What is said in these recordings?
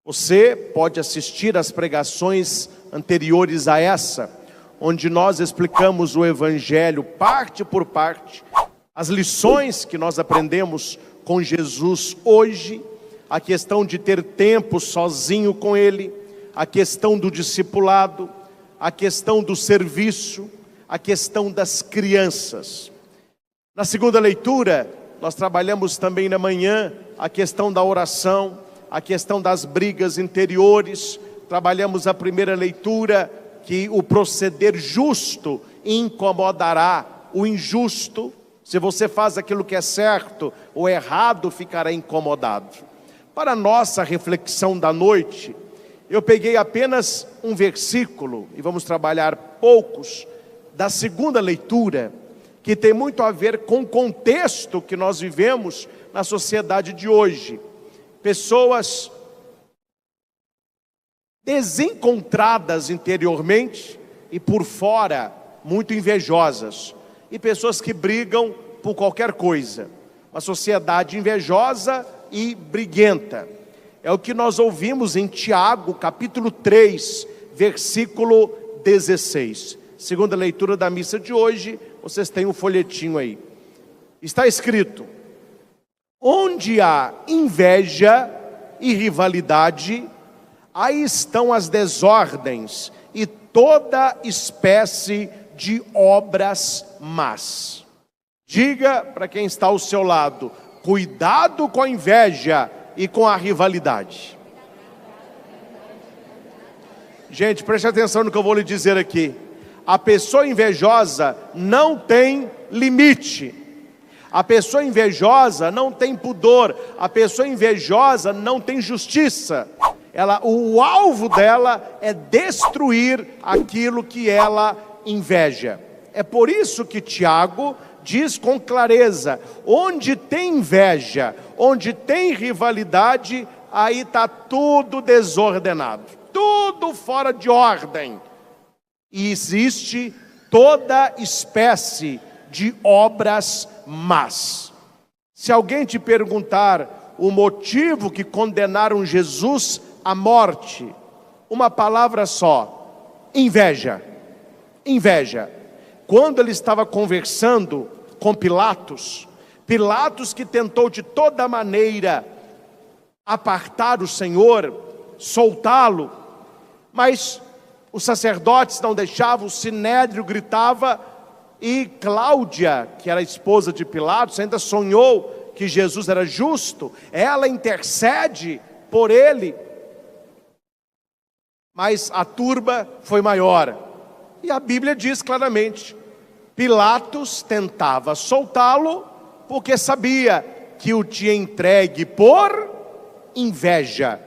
Você pode assistir às pregações anteriores a essa, onde nós explicamos o Evangelho parte por parte, as lições que nós aprendemos com Jesus hoje, a questão de ter tempo sozinho com Ele, a questão do discipulado, a questão do serviço, a questão das crianças. Na segunda leitura, nós trabalhamos também na manhã a questão da oração, a questão das brigas interiores. Trabalhamos a primeira leitura, que o proceder justo incomodará o injusto. Se você faz aquilo que é certo, o errado ficará incomodado. Para a nossa reflexão da noite, eu peguei apenas um versículo, e vamos trabalhar poucos, da segunda leitura, que tem muito a ver com o contexto que nós vivemos na sociedade de hoje. Pessoas desencontradas interiormente e por fora muito invejosas, e pessoas que brigam por qualquer coisa. Uma sociedade invejosa e briguenta. É o que nós ouvimos em Tiago, capítulo 3, versículo 16. Segunda leitura da missa de hoje, vocês têm um folhetinho aí. Está escrito: onde há inveja e rivalidade, aí estão as desordens e toda espécie de obras más. Diga para quem está ao seu lado: cuidado com a inveja e com a rivalidade. Gente, preste atenção no que eu vou lhe dizer aqui. A pessoa invejosa não tem limite. A pessoa invejosa não tem pudor. A pessoa invejosa não tem justiça. O alvo dela é destruir aquilo que ela inveja. É por isso que Tiago diz com clareza: onde tem inveja, onde tem rivalidade, aí está tudo desordenado, tudo fora de ordem. E existe toda espécie de obras más. Se alguém te perguntar o motivo que condenaram Jesus à morte, uma palavra só: inveja. Inveja. Quando ele estava conversando com Pilatos, Pilatos que tentou de toda maneira apartar o Senhor, soltá-lo, mas os sacerdotes não deixavam, o sinédrio gritava, e Cláudia, que era a esposa de Pilatos, ainda sonhou que Jesus era justo, ela intercede por ele, mas a turba foi maior, e a Bíblia diz claramente: Pilatos tentava soltá-lo, porque sabia que o tinha entregue por inveja.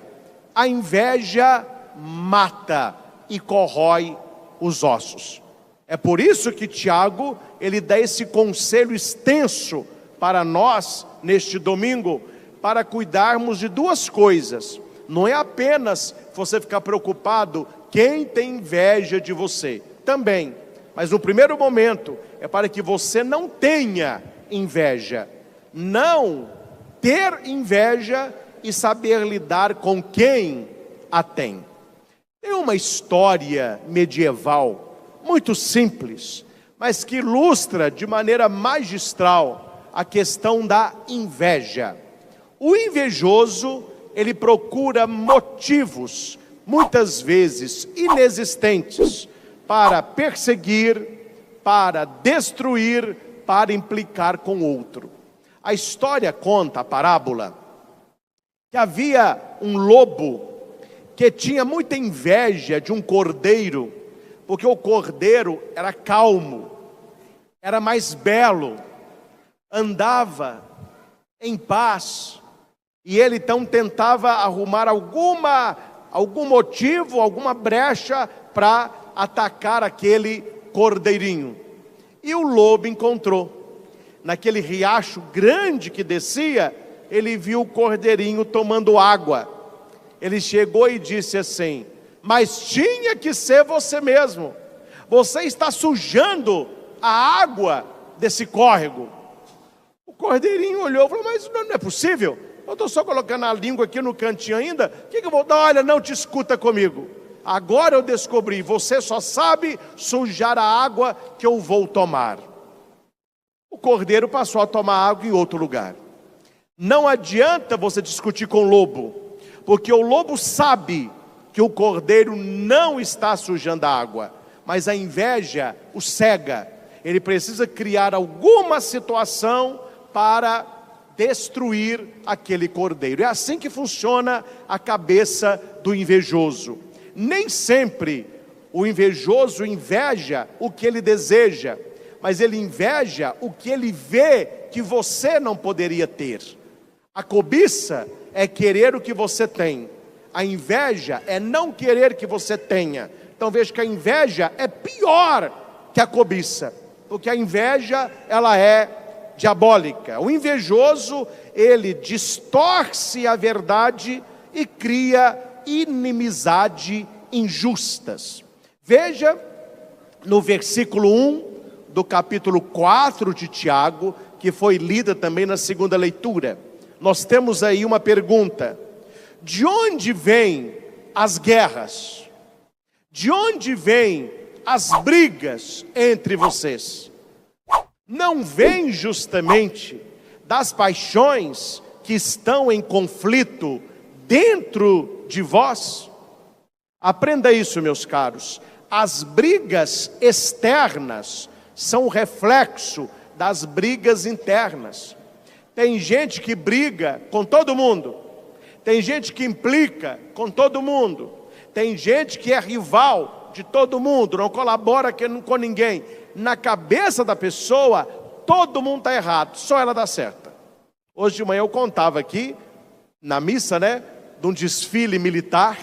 A inveja mata e corrói os ossos. É por isso que Tiago, ele dá esse conselho extenso para nós, neste domingo, para cuidarmos de duas coisas. Não é apenas você ficar preocupado quem tem inveja de você, também. Mas no primeiro momento, é para que você não tenha inveja. Não ter inveja e saber lidar com quem a tem. Tem uma história medieval, muito simples, mas que ilustra de maneira magistral a questão da inveja. O invejoso, ele procura motivos, muitas vezes inexistentes, para perseguir, para destruir, para implicar com outro. A história conta, a parábola, que havia um lobo que tinha muita inveja de um cordeiro, porque o cordeiro era calmo, era mais belo, andava em paz, e ele então tentava arrumar algum motivo, alguma brecha para atacar aquele cordeirinho. E o lobo encontrou, naquele riacho grande que descia, ele viu o cordeirinho tomando água. Ele chegou e disse assim: mas tinha que ser você mesmo, você está sujando a água desse córrego. O cordeirinho olhou e falou: mas não é possível, Eu estou só colocando a língua aqui no cantinho ainda. O que eu vou dar? Olha, não te escuta comigo. Agora eu descobri, você só sabe sujar a água que eu vou tomar. O cordeiro passou a tomar água em outro lugar. Não adianta você discutir com o lobo, porque o lobo sabe que o cordeiro não está sujando a água, mas a inveja o cega. Ele precisa criar alguma situação para destruir aquele cordeiro. É assim que funciona a cabeça do invejoso. Nem sempre o invejoso inveja o que ele deseja, mas ele inveja o que ele vê que você não poderia ter. A cobiça é querer o que você tem. A inveja é não querer que você tenha. Então veja que a inveja é pior que a cobiça, porque a inveja, ela é diabólica. O invejoso, ele distorce a verdade e cria inimizade injustas. Veja no versículo 1 do capítulo 4 de Tiago, que foi lida também na segunda leitura. Nós temos aí uma pergunta: de onde vêm as guerras? De onde vêm as brigas entre vocês? Não vem justamente das paixões que estão em conflito dentro de vós? Aprenda isso, meus caros. As brigas externas são reflexo das brigas internas. Tem gente que briga com todo mundo. Tem gente que implica com todo mundo. Tem gente que é rival de todo mundo, não colabora com ninguém. Na cabeça da pessoa, todo mundo está errado, só ela dá certa. Hoje de manhã eu contava aqui, na missa, de um desfile militar,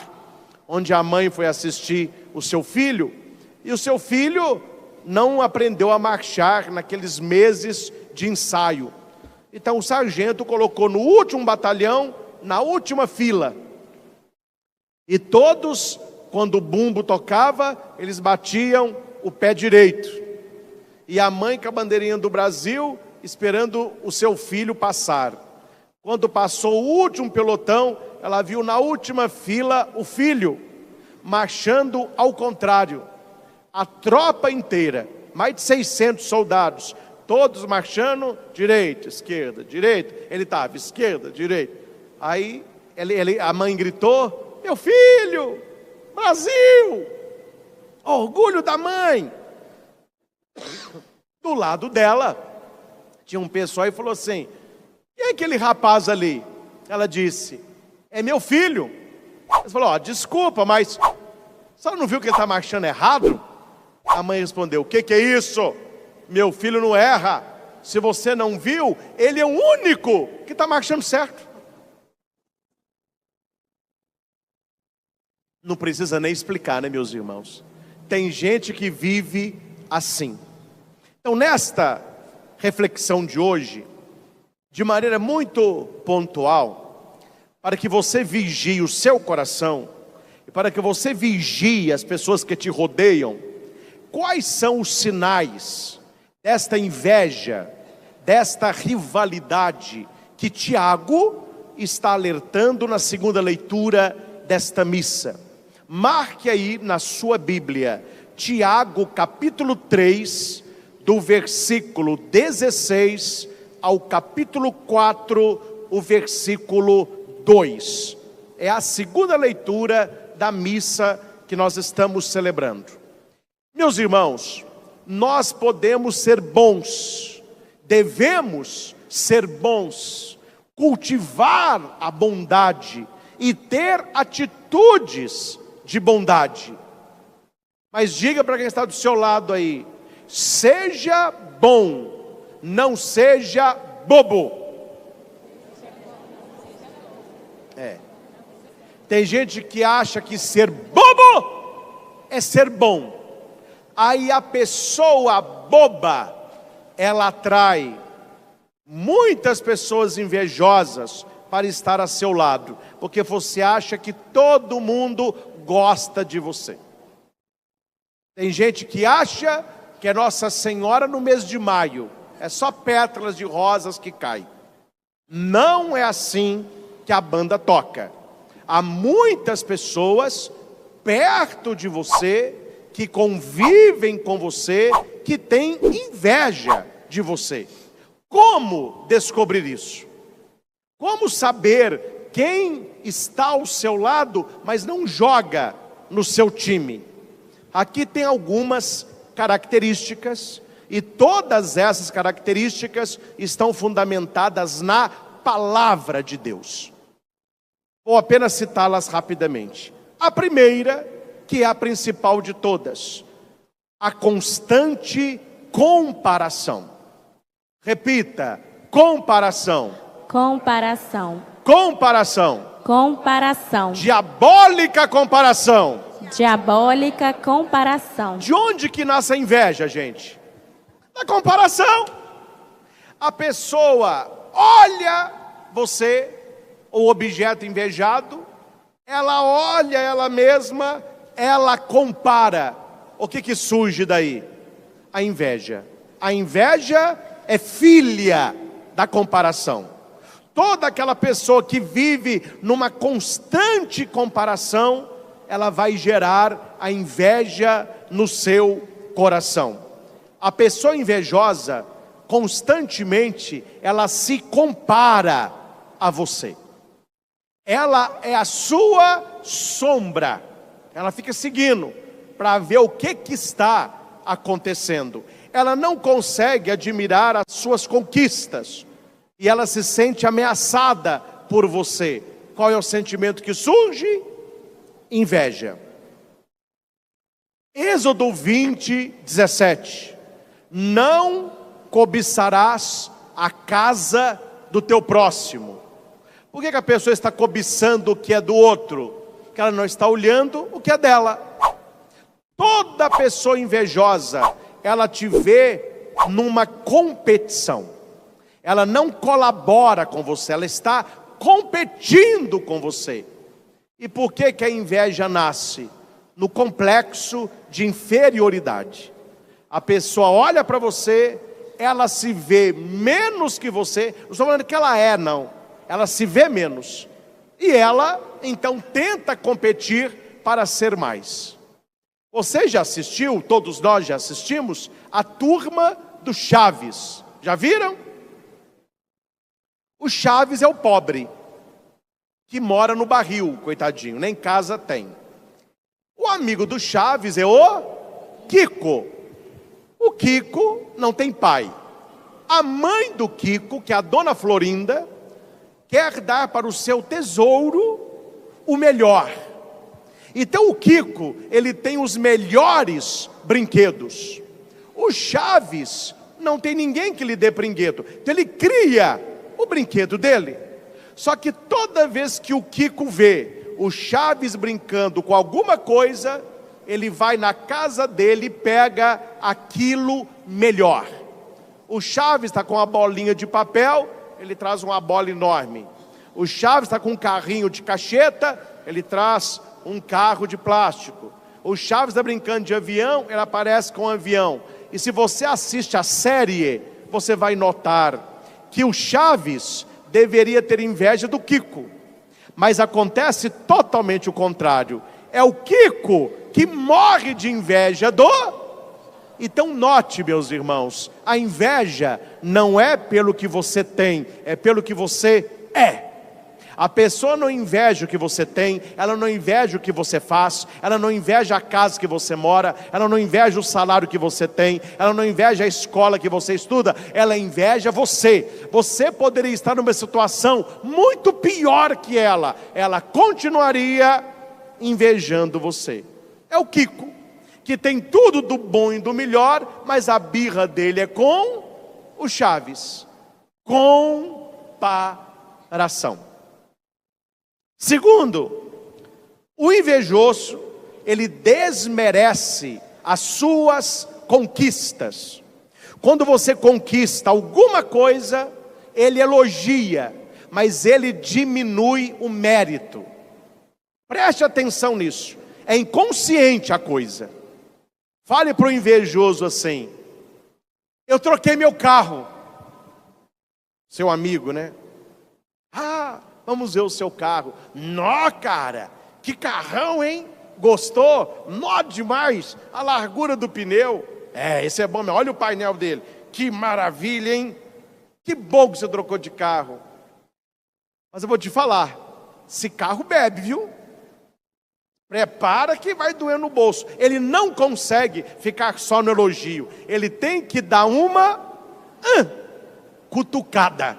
onde a mãe foi assistir o seu filho, e o seu filho não aprendeu a marchar naqueles meses de ensaio. Então o sargento colocou no último batalhão, na última fila. E todos, quando o bumbo tocava, eles batiam o pé direito. E a mãe com a bandeirinha do Brasil, esperando o seu filho passar. Quando passou o último pelotão, ela viu na última fila o filho, marchando ao contrário. A tropa inteira, mais de 600 soldados, todos marchando, direita, esquerda, direita. Ele estava, esquerda, direita. Aí a mãe gritou: meu filho, Brasil, orgulho da mãe. Do lado dela, tinha um pessoal e falou assim: e aquele rapaz ali? Ela disse: é meu filho. Ele falou: desculpa, mas a senhora não viu que ele está marchando errado? A mãe respondeu: o que é isso? Meu filho não erra. Se você não viu, ele é o único que está marchando certo. Não precisa nem explicar, meus irmãos? Tem gente que vive assim. Então, nesta reflexão de hoje, de maneira muito pontual, para que você vigie o seu coração, e para que você vigie as pessoas que te rodeiam, quais são os sinais desta inveja, desta rivalidade que Tiago está alertando na segunda leitura desta missa? Marque aí na sua Bíblia, Tiago capítulo 3, do versículo 16 ao capítulo 4, o versículo 2. É a segunda leitura da missa que nós estamos celebrando. Meus irmãos, nós podemos ser bons, devemos ser bons, cultivar a bondade e ter atitudes de bondade. Mas diga para quem está do seu lado aí: seja bom, não seja bobo. Tem gente que acha que ser bobo é ser bom. Aí a pessoa boba, ela atrai muitas pessoas invejosas para estar a seu lado, porque você acha que todo mundo gosta de você. Tem gente que acha que é Nossa Senhora no mês de maio, é só pétalas de rosas que caem. Não é assim que a banda toca. Há muitas pessoas perto de você, que convivem com você, que têm inveja de você. Como descobrir isso? Como saber quem está ao seu lado, mas não joga no seu time? Aqui tem algumas características, e todas essas características estão fundamentadas na palavra de Deus. Vou apenas citá-las rapidamente. A primeira, que é a principal de todas, a constante comparação. Repita: comparação. Comparação. Comparação. Comparação. Diabólica comparação. Diabólica comparação. De onde que nasce a inveja, gente? Da comparação. A pessoa olha você, o objeto invejado, ela olha ela mesma, ela compara. O que surge daí? A inveja. A inveja é filha da comparação. Toda aquela pessoa que vive numa constante comparação, ela vai gerar a inveja no seu coração. A pessoa invejosa, constantemente, ela se compara a você. Ela é a sua sombra. Ela fica seguindo para ver o que está acontecendo. Ela não consegue admirar as suas conquistas. E ela se sente ameaçada por você. Qual é o sentimento que surge? Inveja. Êxodo 20, 17. Não cobiçarás a casa do teu próximo. Por que a pessoa está cobiçando o que é do outro? Porque ela não está olhando o que é dela. Toda pessoa invejosa, ela te vê numa competição. Ela não colabora com você, ela está competindo com você. E por que a inveja nasce? No complexo de inferioridade. A pessoa olha para você, ela se vê menos que você. Não estou falando que ela é, não. Ela se vê menos. E ela, então, tenta competir para ser mais. Você já assistiu, todos nós já assistimos, a Turma do Chaves. Já viram? O Chaves é o pobre, que mora no barril, coitadinho, nem casa tem. O amigo do Chaves é o Kiko. O Kiko não tem pai. A mãe do Kiko, que é a dona Florinda, quer dar para o seu tesouro o melhor. Então o Kiko, ele tem os melhores brinquedos. O Chaves não tem ninguém que lhe dê brinquedo. Então ele cria o brinquedo dele. Só que toda vez que o Kiko vê o Chaves brincando com alguma coisa, ele vai na casa dele e pega aquilo melhor. O Chaves está com uma bolinha de papel, ele traz uma bola enorme. O Chaves está com um carrinho de cacheta, ele traz um carro de plástico. O Chaves está brincando de avião, ele aparece com um avião. E se você assiste a série, você vai notar que o Chaves deveria ter inveja do Kiko. Mas acontece totalmente o contrário. É o Kiko que morre de inveja do... Então note, meus irmãos, a inveja não é pelo que você tem, é pelo que você é. A pessoa não inveja o que você tem, ela não inveja o que você faz, ela não inveja a casa que você mora, ela não inveja o salário que você tem, ela não inveja a escola que você estuda, ela inveja você. Você poderia estar numa situação muito pior que ela continuaria invejando você. É o Kiko, que tem tudo do bom e do melhor, mas a birra dele é com o Chaves. Comparação. Segundo, o invejoso, ele desmerece as suas conquistas. Quando você conquista alguma coisa, ele elogia, mas ele diminui o mérito. Preste atenção nisso. É inconsciente a coisa. Fale para o invejoso assim: eu troquei meu carro. Seu amigo, né? Ah, vamos ver o seu carro. Nó, cara, que carrão, hein? Gostou? Nó demais, a largura do pneu. Esse é bom, olha o painel dele. Que maravilha, hein? Que bom que você trocou de carro. Mas eu vou te falar, esse carro bebe, viu? Prepara que vai doer no bolso. Ele não consegue ficar só no elogio. Ele tem que dar uma cutucada.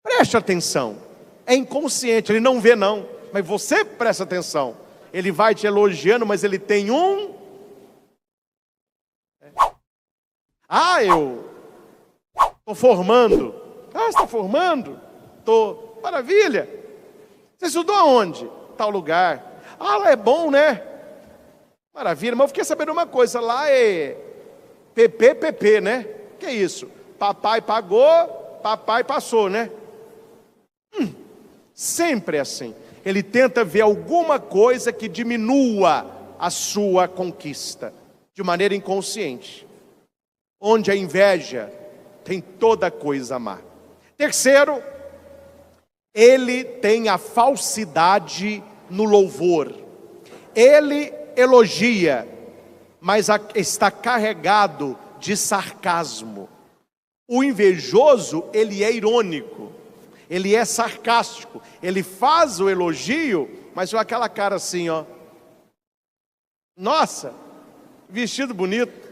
Preste atenção. É inconsciente, ele não vê não. Mas você presta atenção. Ele vai te elogiando, mas ele tem um... eu estou formando. Você está formando? Estou. Maravilha. Você estudou aonde? Tal lugar. Lá é bom, né? Maravilha, mas eu fiquei sabendo uma coisa, lá é PPP, né? Que é isso? Papai pagou, papai passou, né? Sempre é assim. Ele tenta ver alguma coisa que diminua a sua conquista, de maneira inconsciente. Onde a inveja tem toda coisa má. Terceiro, ele tem a falsidade no louvor. Ele elogia, mas está carregado de sarcasmo. O invejoso, ele é irônico, ele é sarcástico, ele faz o elogio, mas com aquela cara assim, ó. Nossa, vestido bonito.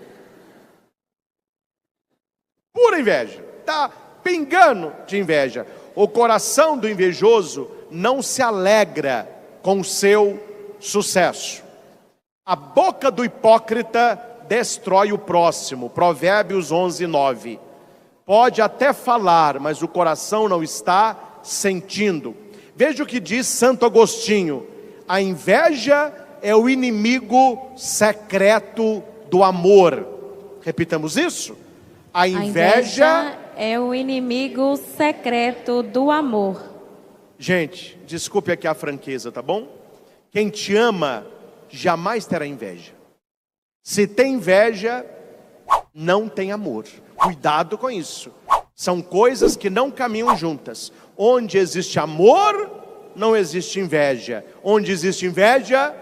Pura inveja, está pingando de inveja. O coração do invejoso não se alegra com o seu sucesso. A boca do hipócrita destrói o próximo. Provérbios 11:9. Pode até falar, mas o coração não está sentindo. Veja o que diz Santo Agostinho: a inveja é o inimigo secreto do amor. Repitamos isso. A inveja é o inimigo secreto do amor. Gente, desculpe aqui a franqueza, tá bom? Quem te ama jamais terá inveja. Se tem inveja, não tem amor. Cuidado com isso. São coisas que não caminham juntas. Onde existe amor, não existe inveja. Onde existe inveja,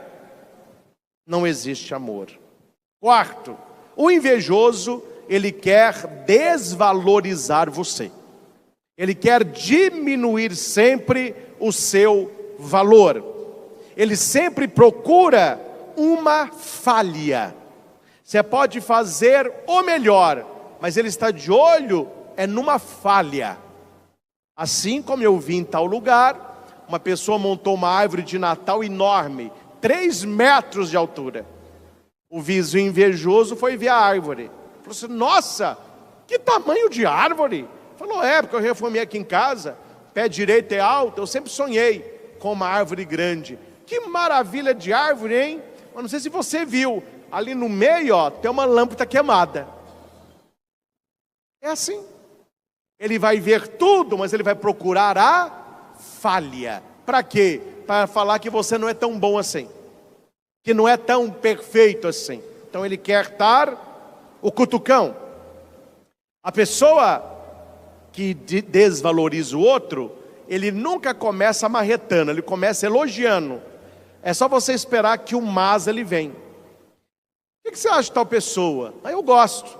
não existe amor. Quarto, o invejoso, ele quer desvalorizar você. Ele quer diminuir sempre o seu valor. Ele sempre procura uma falha. Você pode fazer o melhor, mas ele está de olho numa falha. Assim como eu vi em tal lugar, uma pessoa montou uma árvore de Natal enorme, 3 metros de altura. O vizinho invejoso foi ver a árvore. Falou assim: nossa, que tamanho de árvore! Falou: porque eu reformei aqui em casa, pé direito é alto, eu sempre sonhei com uma árvore grande. Que maravilha de árvore, hein? Mas não sei se você viu, ali no meio, tem uma lâmpada queimada. É assim. Ele vai ver tudo, mas ele vai procurar a falha. Para quê? Para falar que você não é tão bom assim, que não é tão perfeito assim. Então ele quer dar o cutucão. A pessoa que desvaloriza o outro, ele nunca começa marretando, ele começa elogiando. É só você esperar que o mas ele vem. O que você acha de tal pessoa? Eu gosto.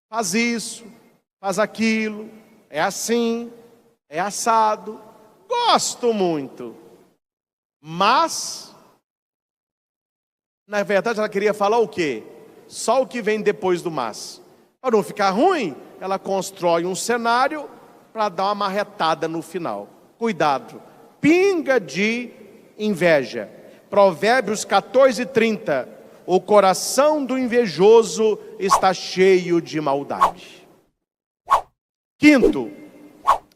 Faz isso, faz aquilo, é assim, é assado. Gosto muito. Mas, na verdade, ela queria falar o quê? Só o que vem depois do mas. Para não ficar ruim, ela constrói um cenário para dar uma marretada no final. Cuidado, pinga de inveja. Provérbios 14:30. O coração do invejoso está cheio de maldade. Quinto,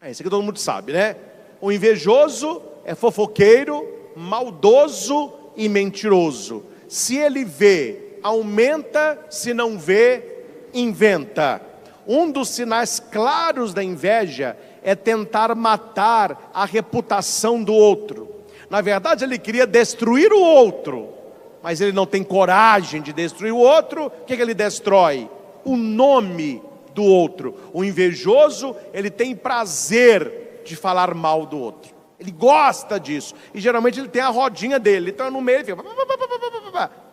esse aqui todo mundo sabe, né? O invejoso é fofoqueiro, maldoso e mentiroso. Se ele vê, aumenta; se não vê, inventa. Um dos sinais claros da inveja é tentar matar a reputação do outro. Na verdade, ele queria destruir o outro, mas ele não tem coragem de destruir o outro. O que ele destrói? O nome do outro. O invejoso, ele tem prazer de falar mal do outro. Ele gosta disso. E geralmente ele tem a rodinha dele. Então no meio ele fica...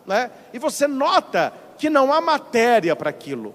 né? E você nota que não há matéria para aquilo.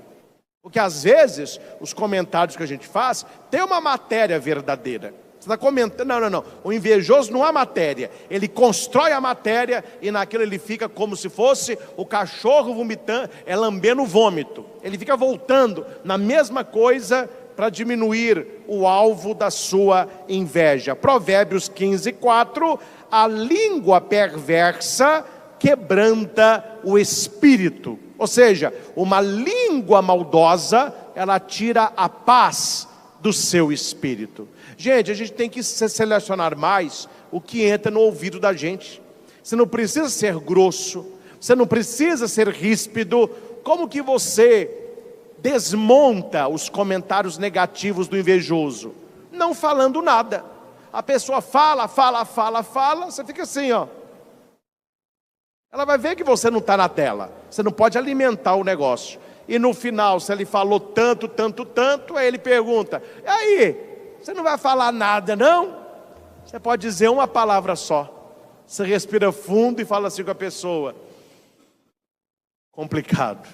Porque às vezes os comentários que a gente faz tem uma matéria verdadeira. Você está comentando, não. O invejoso não há matéria. Ele constrói a matéria e naquilo ele fica como se fosse o cachorro vomitando, lambendo o vômito. Ele fica voltando na mesma coisa para diminuir o alvo da sua inveja. Provérbios 15:4, a língua perversa quebranta o espírito. Ou seja, uma língua maldosa, ela tira a paz do seu espírito. Gente, a gente tem que selecionar mais o que entra no ouvido da gente. Você não precisa ser grosso, você não precisa ser ríspido. Como que você desmonta os comentários negativos do invejoso? Não falando nada. A pessoa fala, você fica assim, ó. Ela vai ver que você não está na tela. Você não pode alimentar o negócio. E no final, se ele falou tanto, aí ele pergunta: e aí, você não vai falar nada não? Você pode dizer uma palavra só. Você respira fundo e fala assim com a pessoa: complicado.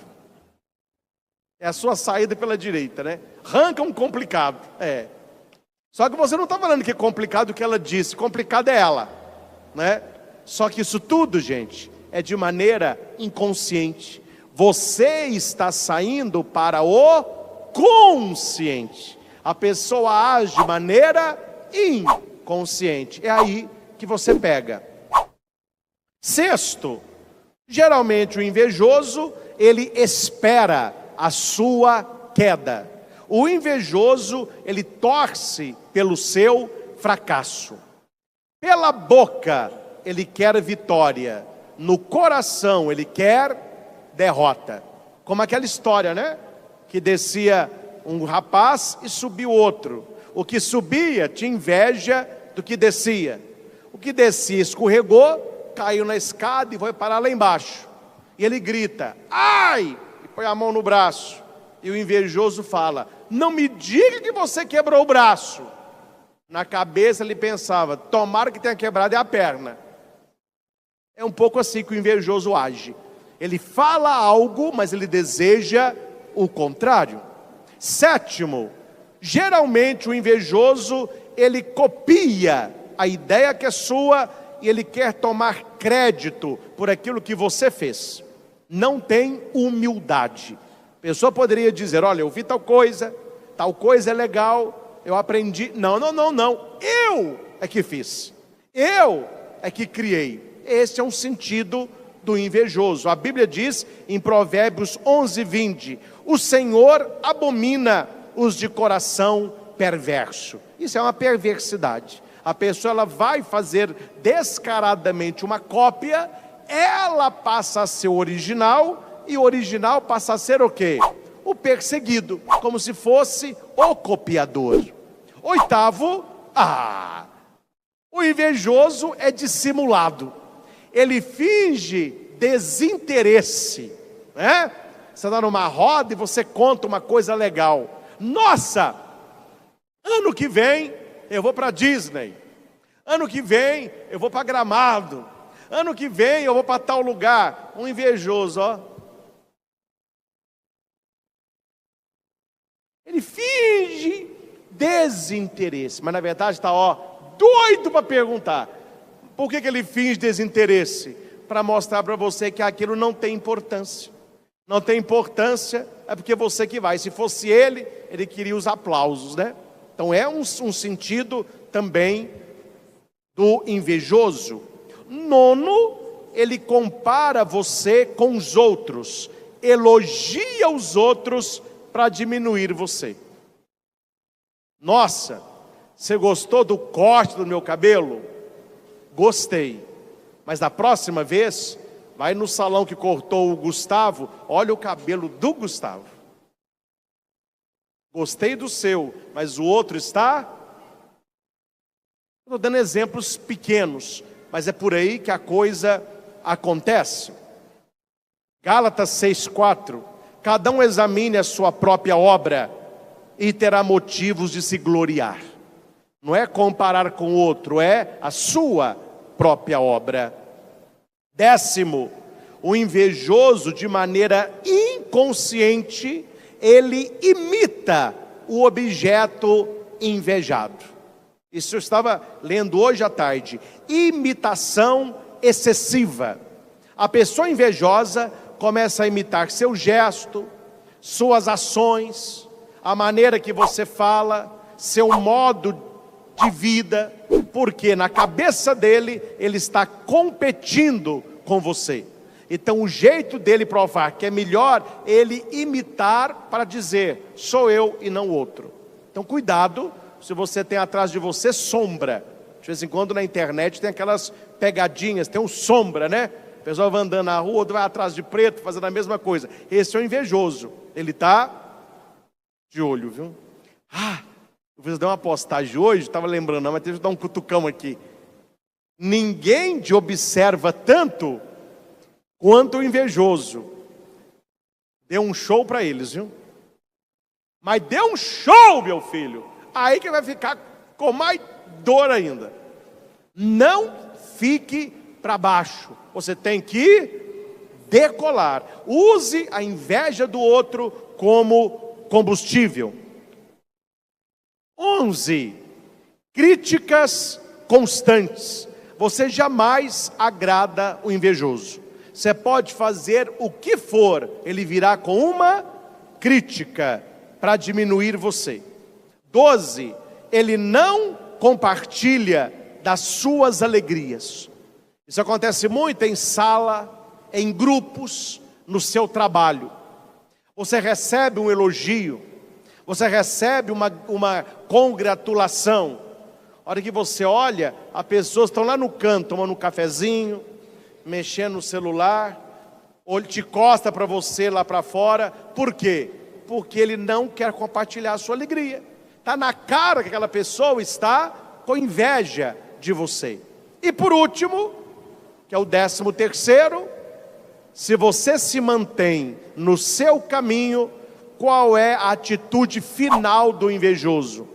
É a sua saída pela direita, né? Arranca um complicado. Só que você não está falando que é complicado o que ela disse. Complicado é ela, né? Só que isso tudo, gente, é de maneira inconsciente. Você está saindo para o consciente. A pessoa age de maneira inconsciente. É aí que você pega. Sexto, geralmente o invejoso, ele espera a sua queda. O invejoso, ele torce pelo seu fracasso. Pela boca, ele quer vitória. No coração, ele quer derrota. Como aquela história, né? Que descia um rapaz e subiu outro. O que subia tinha inveja do que descia. O que descia escorregou, caiu na escada e foi parar lá embaixo. E ele grita: ai! E põe a mão no braço. E o invejoso fala: não me diga que você quebrou o braço. Na cabeça ele pensava: tomara que tenha quebrado a perna. É um pouco assim que o invejoso age. Ele fala algo, mas ele deseja o contrário. Sétimo, geralmente o invejoso, ele copia a ideia que é sua e ele quer tomar crédito por aquilo que você fez. Não tem humildade. A pessoa poderia dizer: olha, eu vi tal coisa é legal, eu aprendi. Não. Eu é que fiz. Eu é que criei. Esse é um sentido do invejoso. A Bíblia diz em Provérbios 11:20: o Senhor abomina os de coração perverso. Isso é uma perversidade. A pessoa ela vai fazer descaradamente uma cópia, ela passa a ser o original, e o original passa a ser o quê? O perseguido, como se fosse o copiador. Oitavo, o invejoso é dissimulado. Ele finge desinteresse, né? Você está numa roda e você conta uma coisa legal. Nossa, ano que vem eu vou para Disney. Ano que vem eu vou para Gramado. Ano que vem eu vou para tal lugar. Um invejoso, ó. Ele finge desinteresse, mas na verdade está, doido para perguntar. Por que ele finge desinteresse? Para mostrar para você que aquilo não tem importância. Não tem importância, é porque você que vai. Se fosse ele queria os aplausos, né? Então é um sentido também do invejoso. Nono, ele compara você com os outros. Elogia os outros para diminuir você. Nossa, você gostou do corte do meu cabelo? Gostei, mas da próxima vez, vai no salão que cortou o Gustavo, olha o cabelo do Gustavo. Gostei do seu, mas o outro está... Estou dando exemplos pequenos, mas é por aí que a coisa acontece. Gálatas 6:4, cada um examine a sua própria obra e terá motivos de se gloriar. Não é comparar com o outro, é a sua própria obra. 10º, o invejoso, de maneira inconsciente, ele imita o objeto invejado. Isso eu estava lendo hoje à tarde. Imitação excessiva. A pessoa invejosa começa a imitar seu gesto, suas ações, a maneira que você fala, seu modo de vida, porque na cabeça dele, ele está competindo com você. Então o jeito dele provar que é melhor ele imitar para dizer, sou eu e não o outro. Então cuidado, se você tem atrás de você sombra. De vez em quando na internet tem aquelas pegadinhas, tem um sombra, né? A pessoa vai andando na rua, outro vai atrás de preto, fazendo a mesma coisa. Esse é o invejoso, ele está de olho, viu? Eu fiz uma postagem hoje, estava lembrando, mas teve que dar um cutucão aqui. Ninguém te observa tanto quanto o invejoso. Deu um show para eles, viu? Mas deu um show, meu filho. Aí que vai ficar com mais dor ainda. Não fique para baixo. Você tem que decolar. Use a inveja do outro como combustível. 11. Críticas constantes. Você jamais agrada o invejoso. Você pode fazer o que for, ele virá com uma crítica para diminuir você. 12. Ele não compartilha das suas alegrias. Isso acontece muito em sala, em grupos, no seu trabalho. Você recebe um elogio, você recebe uma congratulação. A hora que você olha, as pessoas estão lá no canto, tomando um cafezinho, mexendo no celular, ou ele te costa para você lá para fora. Por quê? Porque ele não quer compartilhar a sua alegria. Está na cara que aquela pessoa está com inveja de você. E por último, que é o 13º, se você se mantém no seu caminho, qual é a atitude final do invejoso?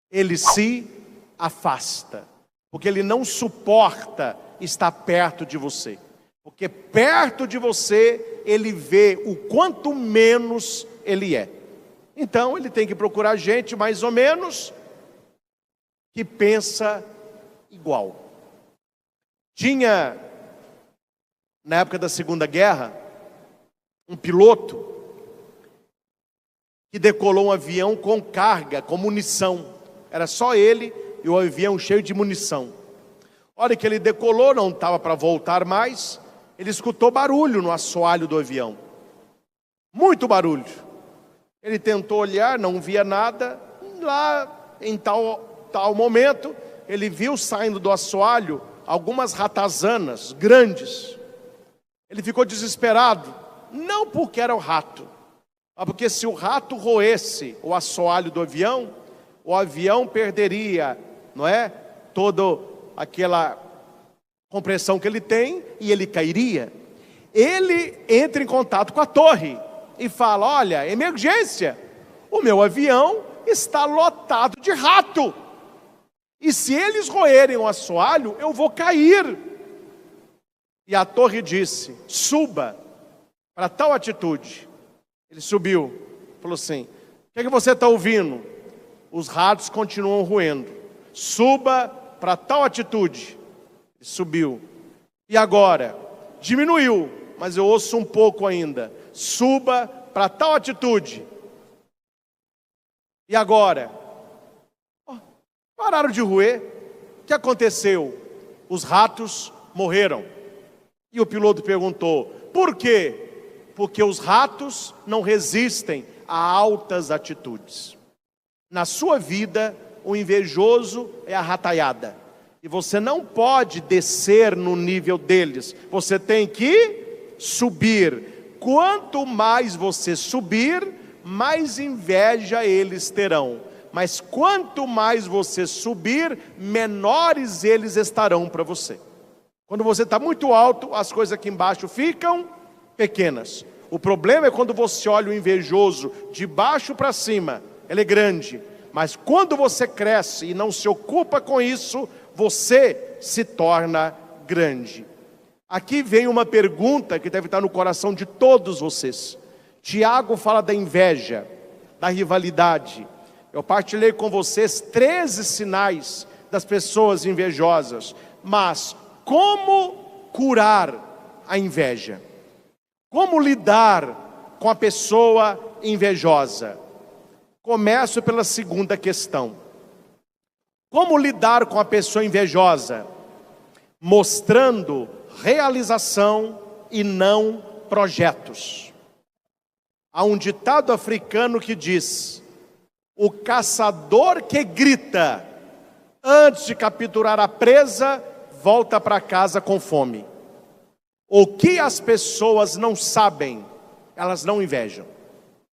Ele se afasta, porque ele não suporta estar perto de você. Porque perto de você, ele vê o quanto menos ele é. Então, ele tem que procurar gente mais ou menos que pensa igual. Tinha, na época da Segunda Guerra, um piloto que decolou um avião com carga, com munição. Era só ele e o avião cheio de munição. A hora que ele decolou, não estava para voltar mais, ele escutou barulho no assoalho do avião. Muito barulho. Ele tentou olhar, não via nada. Lá, em tal momento, ele viu saindo do assoalho algumas ratazanas grandes. Ele ficou desesperado. Não porque era o rato, mas porque se o rato roesse o assoalho do avião, o avião perderia, não é? Toda aquela compressão que ele tem e ele cairia. Ele entra em contato com a torre e fala, olha, emergência, o meu avião está lotado de rato. E se eles roerem o assoalho, eu vou cair. E a torre disse, suba para tal atitude. Ele subiu, falou assim, o que é que você está ouvindo? Os ratos continuam roendo. Suba para tal atitude. Ele subiu. E agora? Diminuiu, mas eu ouço um pouco ainda. Suba para tal atitude. E agora? Pararam de roer. O que aconteceu? Os ratos morreram. E o piloto perguntou, por quê? Porque os ratos não resistem a altas atitudes. Na sua vida, o invejoso é a rataiada. E você não pode descer no nível deles. Você tem que subir. Quanto mais você subir, mais inveja eles terão. Mas quanto mais você subir, menores eles estarão para você. Quando você está muito alto, as coisas aqui embaixo ficam pequenas. O problema é quando você olha o invejoso de baixo para cima. Ele é grande, Mas quando você cresce e não se ocupa com isso, você se torna grande. Aqui vem uma pergunta que deve estar no coração de todos vocês. Tiago fala da inveja, da rivalidade. Eu partilhei com vocês 13 sinais das pessoas invejosas. Mas como curar a inveja? Como lidar com a pessoa invejosa? Começo pela segunda questão. Como lidar com a pessoa invejosa? Mostrando realização e não projetos. Há um ditado africano que diz: o caçador que grita antes de capturar a presa, volta para casa com fome. O que as pessoas não sabem, elas não invejam.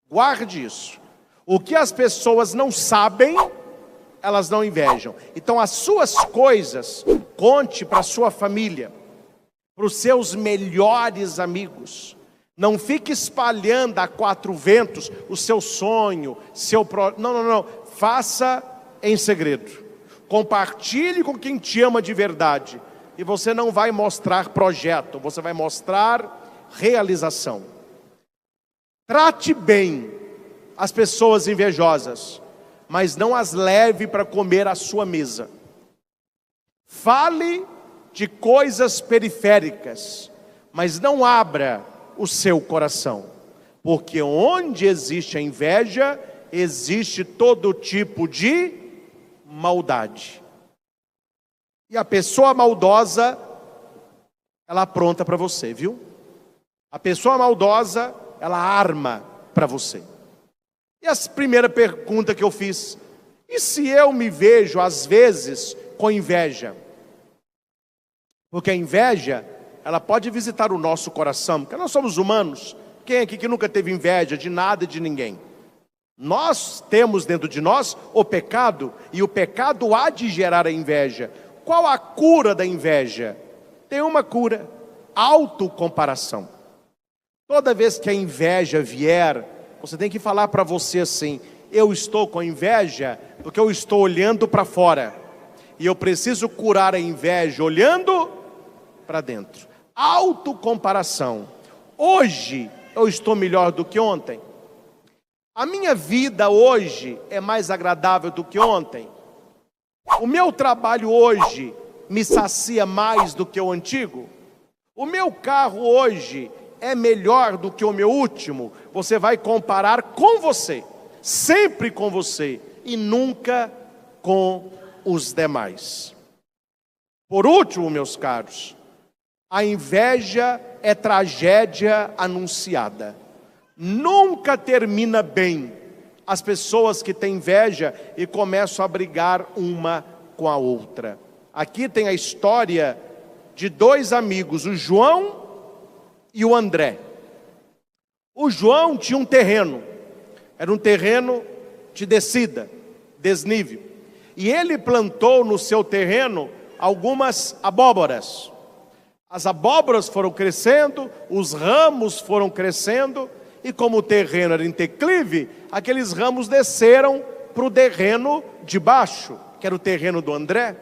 Guarde isso. O que as pessoas não sabem, elas não invejam. Então as suas coisas, conte para a sua família, para os seus melhores amigos. Não fique espalhando a quatro ventos o seu sonho, não. Faça em segredo. Compartilhe com quem te ama de verdade. E você não vai mostrar projeto, você vai mostrar realização. Trate bem as pessoas invejosas, mas não as leve para comer à sua mesa. Fale de coisas periféricas, mas não abra o seu coração. Porque onde existe a inveja, existe todo tipo de maldade. E a pessoa maldosa, ela apronta para você, viu? A pessoa maldosa, ela arma para você. E a primeira pergunta que eu fiz: e se eu me vejo às vezes com inveja? Porque a inveja, ela pode visitar o nosso coração, porque nós somos humanos. Quem aqui que nunca teve inveja de nada e de ninguém? Nós temos dentro de nós o pecado, e o pecado há de gerar a inveja. Qual a cura da inveja? Tem uma cura: autocomparação. Toda vez que a inveja vier, você tem que falar para você assim: eu estou com inveja porque eu estou olhando para fora, e eu preciso curar a inveja olhando para dentro. Autocomparação. Hoje eu estou melhor do que ontem. A minha vida hoje é mais agradável do que ontem. O meu trabalho hoje me sacia mais do que o antigo. O meu carro hoje é melhor do que o meu último. Você vai comparar com você, sempre com você, e nunca com os demais. Por último, meus caros, a inveja é tragédia anunciada. Nunca termina bem. As pessoas que têm inveja e começam a brigar uma com a outra. Aqui tem a história de dois amigos, o João e o André. O João tinha um terreno. Era um terreno de descida, desnível. E ele plantou no seu terreno algumas abóboras. As abóboras foram crescendo, os ramos foram crescendo, e como o terreno era em declive, aqueles ramos desceram para o terreno de baixo, que era o terreno do André.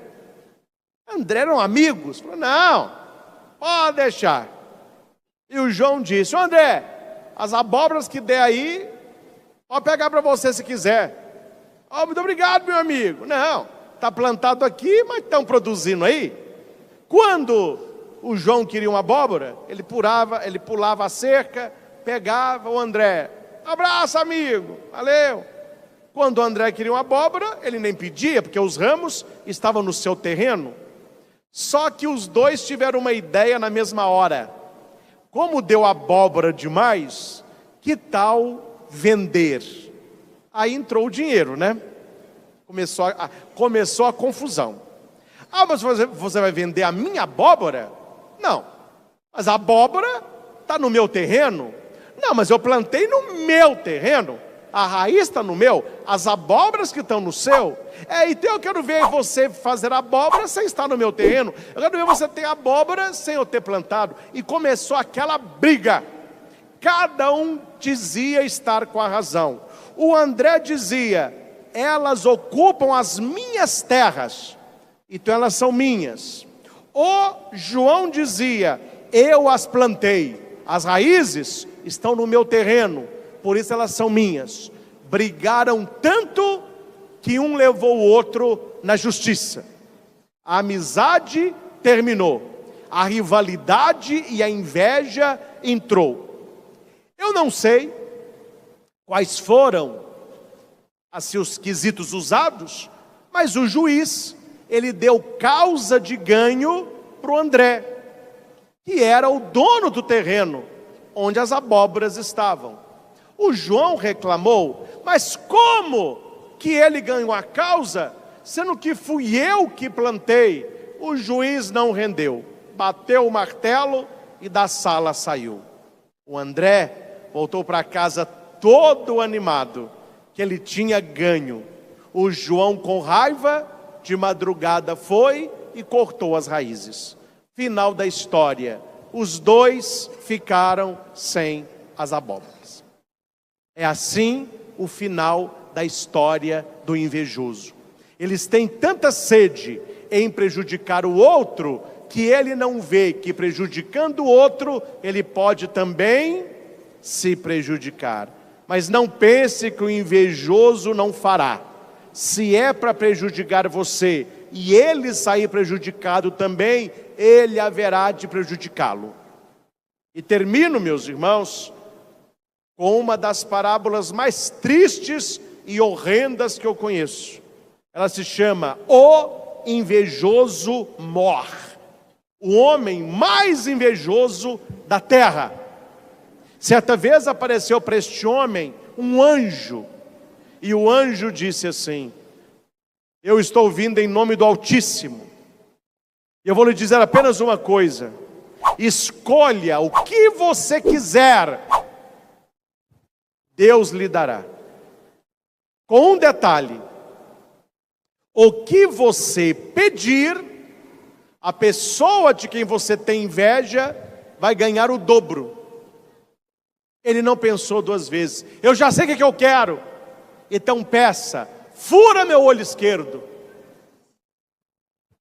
André eram amigos. Falou: não, pode deixar. E o João disse: ô André, as abóboras que der aí, pode pegar para você se quiser. Oh, muito obrigado, meu amigo. Não, está plantado aqui, mas estão produzindo aí. Quando o João queria uma abóbora, ele pulava a cerca, pegava. O André: abraço, amigo, valeu. Quando o André queria uma abóbora, ele nem pedia, porque os ramos estavam no seu terreno. Só que os dois tiveram uma ideia na mesma hora. Como deu abóbora demais, que tal vender? Aí entrou o dinheiro, né? Começou a confusão. Ah, mas você vai vender a minha abóbora? Não, mas a abóbora está no meu terreno. Não, mas eu plantei no meu terreno. A raiz está no meu, as abóboras que estão no seu. Então eu quero ver você fazer abóbora sem estar no meu terreno. Eu quero ver você ter abóbora sem eu ter plantado. E começou aquela briga. Cada um dizia estar com a razão. O André dizia: elas ocupam as minhas terras, então elas são minhas. O João dizia, eu as plantei, as raízes estão no meu terreno, por isso elas são minhas. Brigaram tanto que um levou o outro na justiça. A amizade terminou, a rivalidade e a inveja entrou. Eu não sei quais foram assim os quesitos usados, mas o juiz, ele deu causa de ganho para o André, que era o dono do terreno onde as abóboras estavam. O João reclamou, mas como que ele ganhou a causa, sendo que fui eu que plantei? O juiz não rendeu, bateu o martelo e da sala saiu. O André voltou para casa todo animado, que ele tinha ganho. O João, com raiva, de madrugada foi e cortou as raízes. Final da história, os dois ficaram sem as abóboras. É assim o final da história do invejoso. Eles têm tanta sede em prejudicar o outro, que ele não vê que prejudicando o outro, ele pode também se prejudicar. Mas não pense que o invejoso não fará. Se é para prejudicar você e ele sair prejudicado também, ele haverá de prejudicá-lo. E termino, meus irmãos, com uma das parábolas mais tristes e horrendas que eu conheço. Ela se chama O Invejoso Mor, o homem mais invejoso da terra. Certa vez apareceu para este homem um anjo, e o anjo disse assim: eu estou vindo em nome do Altíssimo, e eu vou lhe dizer apenas uma coisa: escolha o que você quiser, Deus lhe dará. Com um detalhe: o que você pedir, a pessoa de quem você tem inveja vai ganhar o dobro. Ele não pensou duas vezes. Eu já sei o que eu quero, então peça, fura meu olho esquerdo.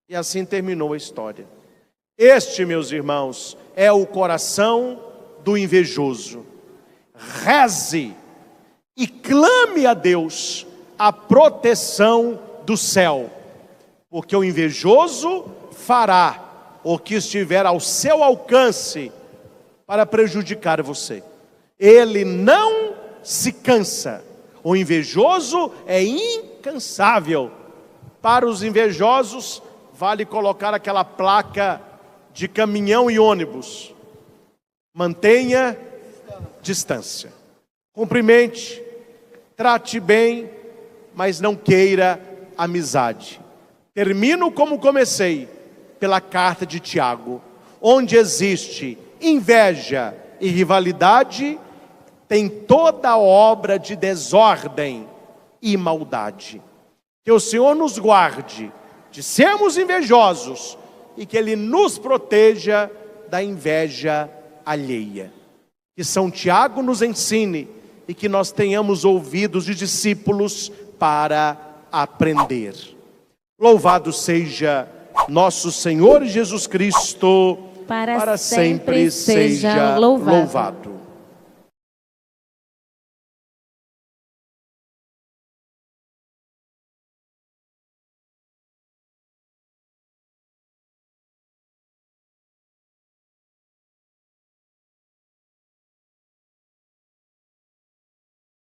E assim terminou a história. Este, meus irmãos, é o coração do invejoso. Reze e clame a Deus a proteção do céu, porque o invejoso fará o que estiver ao seu alcance para prejudicar você. Ele não se cansa. O invejoso é incansável. Para os invejosos, vale colocar aquela placa de caminhão e ônibus: mantenha distância. Cumprimente, trate bem, mas não queira amizade. Termino como comecei, pela carta de Tiago: onde existe inveja e rivalidade, tem toda obra de desordem e maldade. Que o Senhor nos guarde de sermos invejosos e que Ele nos proteja da inveja alheia. Que São Tiago nos ensine e que nós tenhamos ouvidos de discípulos para aprender. Louvado seja nosso Senhor Jesus Cristo, para sempre seja louvado.